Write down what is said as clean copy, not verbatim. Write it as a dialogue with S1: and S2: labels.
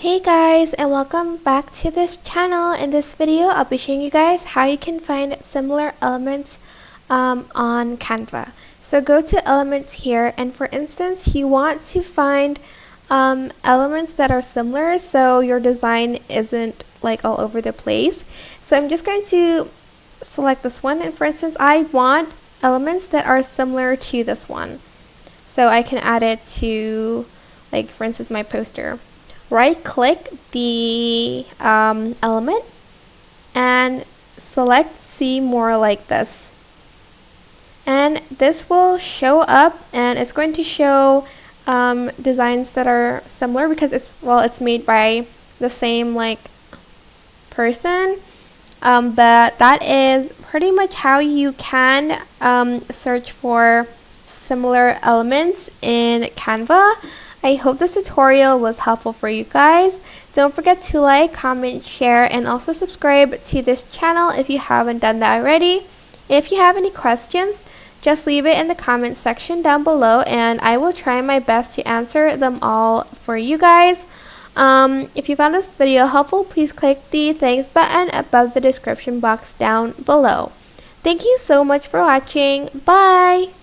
S1: Hey guys, and welcome back to this channel. In this video I'll be showing you guys how you can find similar elements on Canva. So go to elements here, and for instance you want to find elements that are similar so your design isn't like all over the place. So I'm just going to select this one, and for instance I want elements that are similar to this one, so I can add it to, like, for instance, my poster. Right click the element and select see more like this, and this will show up, and it's going to show designs that are similar because it's made by the same person, but that is pretty much how you can search for similar elements in Canva. I hope this tutorial was helpful for you guys. Don't forget to like, comment, share, and also subscribe to this channel if you haven't done that already. If you have any questions, just leave it in the comment section down below, and I will try my best to answer them all for you guys. If you found this video helpful, please click the thanks button above the description box down below. Thank you so much for watching. Bye!